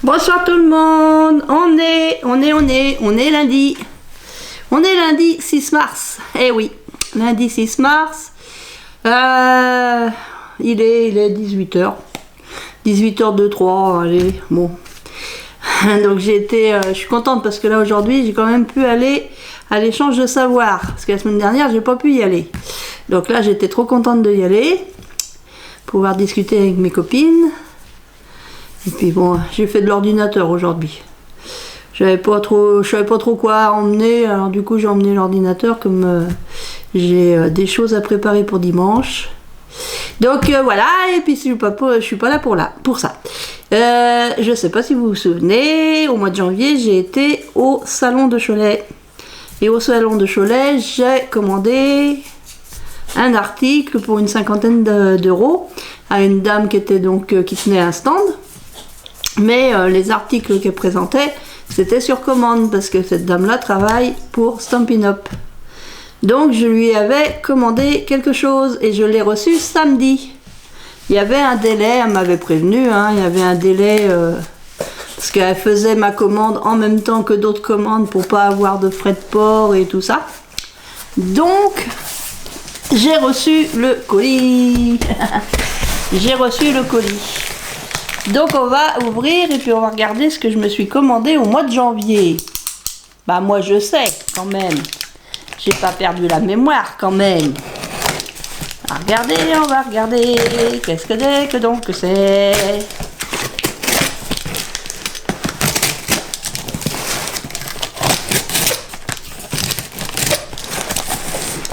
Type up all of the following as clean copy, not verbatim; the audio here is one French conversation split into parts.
Bonsoir tout le monde, on est lundi. On est lundi 6 mars. Eh oui, lundi 6 mars. Il est 18h. 18h03, allez, bon. Donc je suis contente parce que là aujourd'hui j'ai quand même pu aller à l'échange de savoir. Parce que la semaine dernière j'ai pas pu y aller. Donc là j'étais trop contente de y aller. Pouvoir discuter avec mes copines. Et puis bon, j'ai fait de l'ordinateur aujourd'hui. Je savais pas trop quoi emmener, alors du coup j'ai emmené l'ordinateur comme j'ai des choses à préparer pour dimanche. Donc voilà, et puis je suis pas là pour ça. Je sais pas si vous vous souvenez, au mois de janvier j'ai été au salon de Cholet. Et au salon de Cholet, j'ai commandé un article pour une 50aine d'euros à une dame qui tenait un stand. Mais les articles qu'elle présentait, c'était sur commande parce que cette dame-là travaille pour Stampin' Up. Donc je lui avais commandé quelque chose et je l'ai reçu samedi. Il y avait un délai, elle m'avait prévenu, il y avait un délai parce qu'elle faisait ma commande en même temps que d'autres commandes pour pas avoir de frais de port et tout ça. Donc j'ai reçu le colis. J'ai reçu le colis. Donc on va ouvrir et puis on va regarder ce que je me suis commandé au mois de janvier. Bah moi je sais quand même. J'ai pas perdu la mémoire quand même. On va regarder. Qu'est-ce que c'est?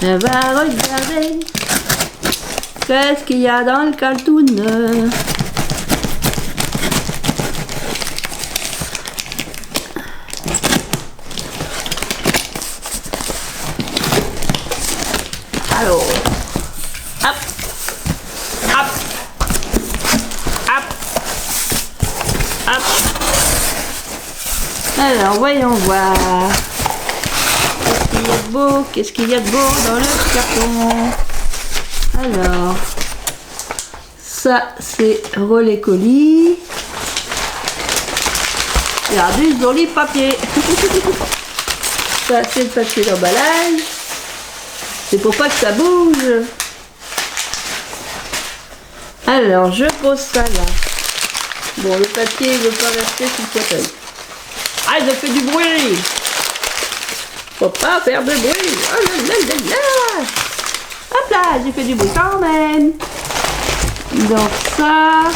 On va regarder. Qu'est-ce qu'il y a dans le cartoon? Alors, hop, hop, hop, hop. Alors, voyons voir. Qu'est-ce qu'il y a de beau dans le carton? Alors, ça c'est relais colis. Il y a du joli papier. Ça c'est le papier d'emballage. C'est pour pas que ça bouge. Alors, je pose ça là. Bon, le papier, il veut pas rester sous le fauteuil. Ah, je fais du bruit. Faut pas faire de bruit. Oh là là là là. Hop là, j'ai fait du bruit quand même. Donc ça,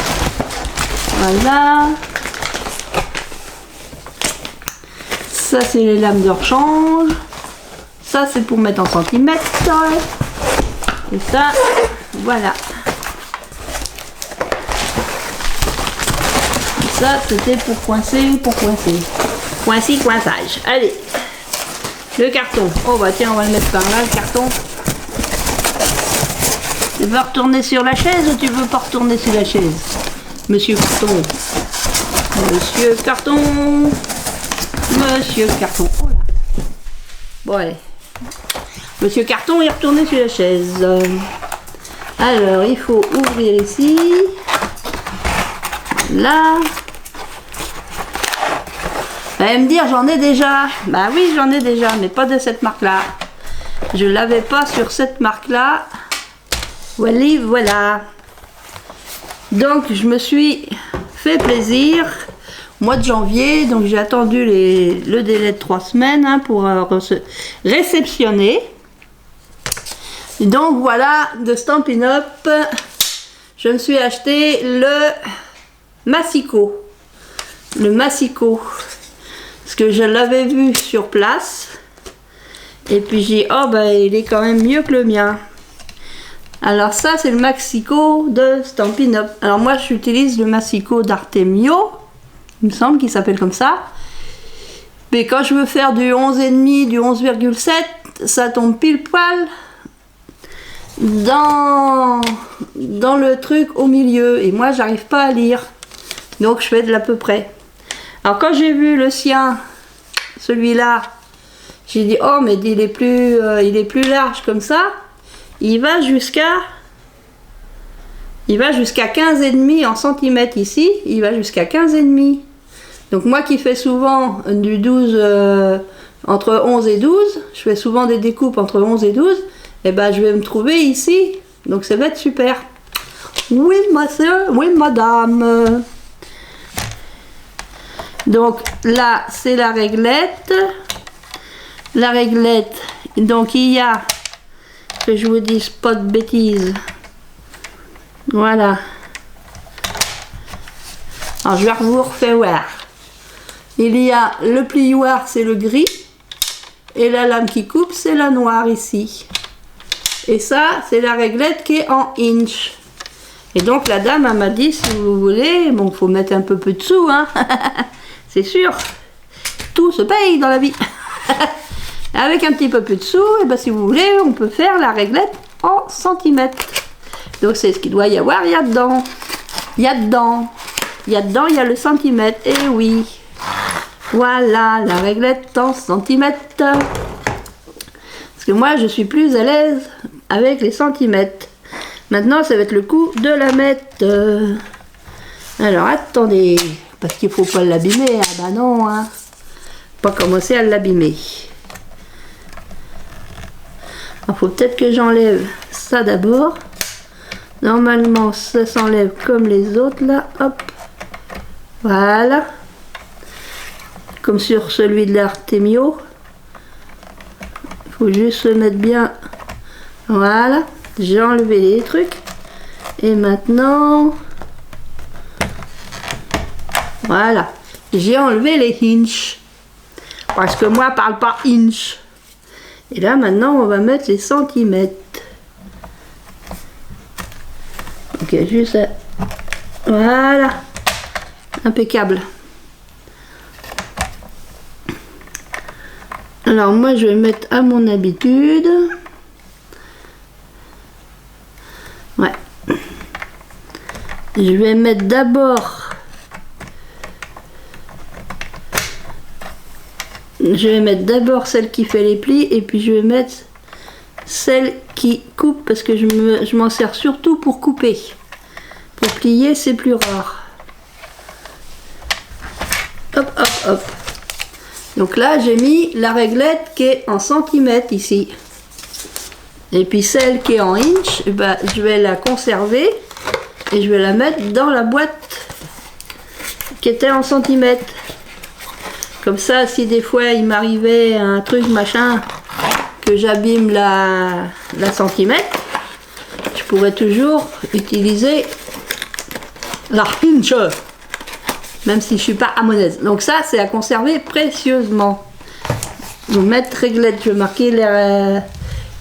voilà. Ça, c'est les lames de rechange. Ça c'est pour mettre en centimètres. Et ça, voilà. Et ça c'était pour coincer. Coinçage. Allez. Le carton. Oh bah tiens, on va le mettre par là, le carton. Tu veux retourner sur la chaise ou tu veux pas retourner sur la chaise? Monsieur Carton. Monsieur Carton. Monsieur Carton. Oh là. Bon allez. Monsieur Carton est retourné sur la chaise. Alors, il faut ouvrir ici. Là. Vous allez me dire, j'en ai déjà. Bah oui, j'en ai déjà, mais pas de cette marque-là. Je l'avais pas sur cette marque-là. Voilà. Donc, je me suis fait plaisir. Mois de janvier, donc j'ai attendu le délai de 3 semaines pour réceptionner. Donc voilà, de Stampin' Up, je me suis acheté le massicot. Parce que je l'avais vu sur place. Et puis j'ai dit, oh ben il est quand même mieux que le mien. Alors ça c'est le massicot de Stampin' Up. Alors moi j'utilise le massicot d'Artemio. Il me semble qu'il s'appelle comme ça. Mais quand je veux faire du 11,5, du 11,7, ça tombe pile poil dans le truc au milieu. Et moi, j'arrive pas à lire. Donc, je fais de l'à peu près. Alors, quand j'ai vu le sien, celui-là, j'ai dit, oh, mais il est plus large comme ça. Il va jusqu'à 15,5 en centimètres ici. Il va jusqu'à 15,5. Donc moi qui fais souvent du 12, entre 11 et 12, je fais souvent des découpes entre 11 et 12, et ben je vais me trouver ici. Donc ça va être super. Oui, ma soeur, oui, madame. Donc là, c'est la réglette. La réglette, donc il y a, que je vous dise pas de bêtises. Voilà. Alors je vais vous refaire voir. Il y a le plioir, c'est le gris. Et la lame qui coupe, c'est la noire ici. Et ça, c'est la réglette qui est en inch. Et donc la dame, elle m'a dit, si vous voulez, bon, faut mettre un peu de sous, hein. C'est sûr. Tout se paye dans la vie. Avec un petit peu plus de sous, et ben si vous voulez, on peut faire la réglette en centimètres. Donc c'est ce qu'il doit y avoir, il y a dedans. Il y a dedans. Il y a dedans, il y a le centimètre. Et oui. Voilà, la réglette en centimètres. Parce que moi, je suis plus à l'aise avec les centimètres. Maintenant, ça va être le coup de la mettre. Alors, attendez. Parce qu'il ne faut pas l'abîmer. Ah bah non, hein. Pas commencer à l'abîmer. Il faut peut-être que j'enlève ça d'abord. Normalement, ça s'enlève comme les autres, là. Hop. Voilà. Comme sur celui de l'Artemio. Il faut juste se mettre bien. Voilà. J'ai enlevé les trucs. Et maintenant... Voilà. J'ai enlevé les inches. Parce que moi, je parle pas inch. Et là, maintenant, on va mettre les centimètres. Ok, juste... Voilà. Impeccable. Alors, moi, je vais mettre à mon habitude. Ouais. Je vais mettre d'abord... Je vais mettre d'abord celle qui fait les plis et puis je vais mettre celle qui coupe parce que je m'en sers surtout pour couper. Pour plier, c'est plus rare. Hop, hop, hop. Donc là, j'ai mis la réglette qui est en centimètres ici. Et puis celle qui est en inch, ben, je vais la conserver et je vais la mettre dans la boîte qui était en centimètres. Comme ça, si des fois il m'arrivait un truc machin, que j'abîme la centimètre, je pourrais toujours utiliser la inch, même si je suis pas amonaise. Donc ça, c'est à conserver précieusement. Donc mettre réglette, je vais marquer les...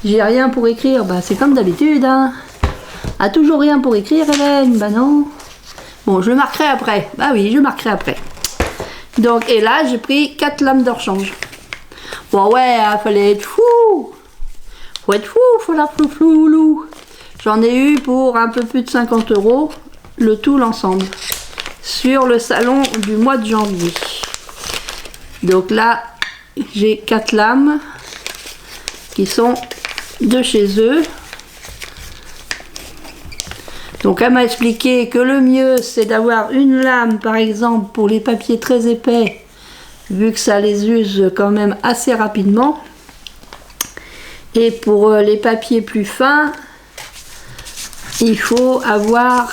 J'ai rien pour écrire, bah c'est comme d'habitude, hein. Ah, toujours rien pour écrire, Hélène, bah non. Bon, je le marquerai après. Bah oui, je le marquerai après. Donc, et là, j'ai pris 4 lames de rechange. Bon, ouais, il fallait être fou. Faut être fou, faut la flou. J'en ai eu pour un peu plus de 50 €, le tout, l'ensemble. Sur le salon du mois de janvier. Donc là, j'ai 4 lames qui sont de chez eux. Donc elle m'a expliqué que le mieux c'est d'avoir une lame par exemple pour les papiers très épais, vu que ça les use quand même assez rapidement. Et pour les papiers plus fins, il faut avoir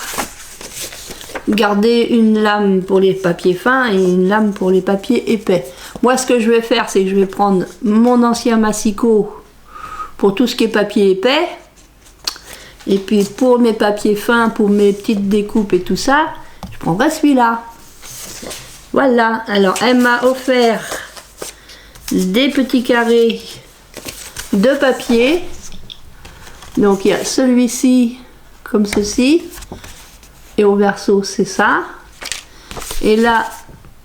gardé une lame pour les papiers fins et une lame pour les papiers épais. Moi ce que je vais faire, c'est que je vais prendre mon ancien massicot pour tout ce qui est papier épais. Et puis pour mes papiers fins, pour mes petites découpes et tout ça, je prendrai celui-là. Voilà. Alors elle m'a offert des petits carrés de papier. Donc il y a celui-ci comme ceci. Et au verso c'est ça. Et là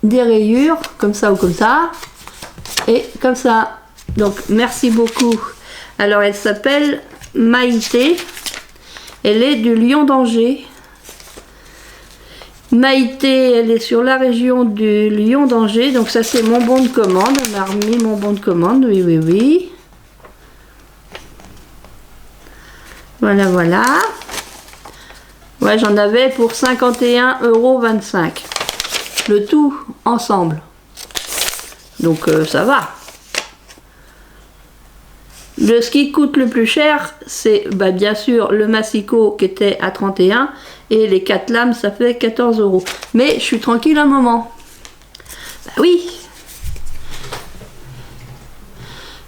des rayures comme ça ou comme ça. Et comme ça. Donc merci beaucoup. Alors elle s'appelle Maïté. Elle est du Lion d'Angers. Maïté, elle est sur la région du Lion d'Angers. Donc ça c'est mon bon de commande. Elle m'a remis mon bon de commande. Oui, oui, oui. Voilà, voilà. Ouais, j'en avais pour 51,25 €. le tout ensemble. Donc ça va. Ce qui coûte le plus cher, c'est bien sûr le massicot qui était à 31 et les 4 lames, ça fait 14 €. Mais je suis tranquille un moment. Oui.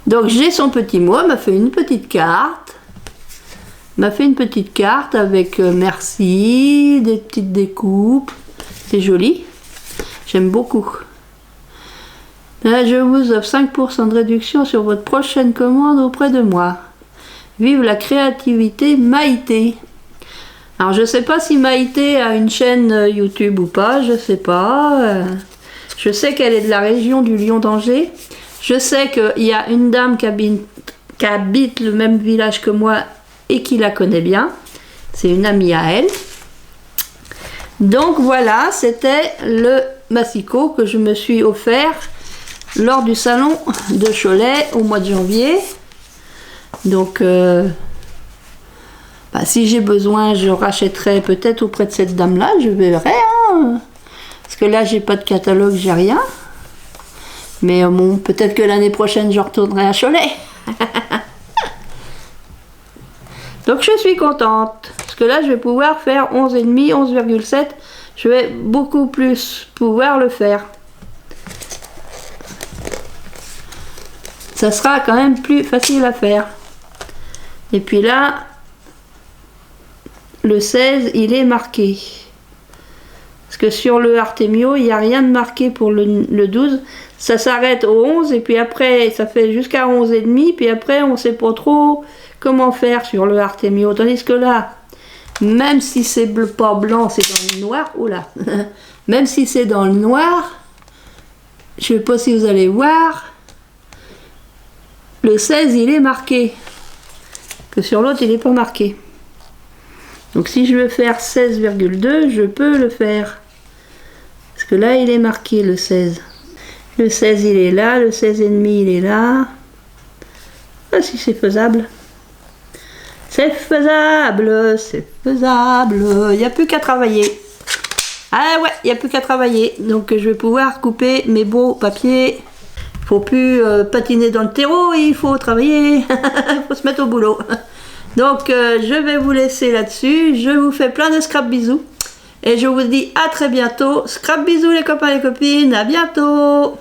Donc j'ai son petit mot, elle m'a fait une petite carte. M'a fait une petite carte avec merci, des petites découpes. C'est joli. J'aime beaucoup. Là, je vous offre 5% de réduction sur votre prochaine commande auprès de moi. Vive la créativité Maïté. Alors je sais pas si Maïté a une chaîne YouTube ou pas, je sais pas. Je sais qu'elle est de la région du Lion-d'Angers. Je sais qu'il y a une dame qui habite le même village que moi et qui la connaît bien. C'est une amie à elle. Donc voilà, c'était le massicot que je me suis offert lors du salon de Cholet au mois de janvier. Donc si j'ai besoin, je rachèterai peut-être auprès de cette dame là, je verrai hein. Parce que là j'ai pas de catalogue, j'ai rien, mais bon, peut-être que l'année prochaine je retournerai à Cholet. Donc je suis contente parce que là je vais pouvoir faire 11,5, 11,7, je vais beaucoup plus pouvoir le faire. Ça sera quand même plus facile à faire. Et puis là, le 16, il est marqué. Parce que sur le Artemio, il n'y a rien de marqué pour le 12. Ça s'arrête au 11 et puis après, ça fait jusqu'à 11,5. Puis après, on ne sait pas trop comment faire sur le Artemio. Tandis que là, même si c'est pas blanc, c'est dans le noir. Oula. Même si c'est dans le noir, je ne sais pas si vous allez voir. Le 16, il est marqué. Que sur l'autre, il n'est pas marqué. Donc si je veux faire 16,2, je peux le faire. Parce que là, il est marqué le 16. Le 16, il est là. Le 16,5, il est là. Ah si, c'est faisable. C'est faisable. C'est faisable. Il n'y a plus qu'à travailler. Ah ouais, il n'y a plus qu'à travailler. Donc je vais pouvoir couper mes beaux papiers. Faut plus patiner dans le terreau, il faut travailler, il faut se mettre au boulot. Donc je vais vous laisser là-dessus, je vous fais plein de scrap bisous et je vous dis à très bientôt. Scrap bisous les copains et les copines, à bientôt.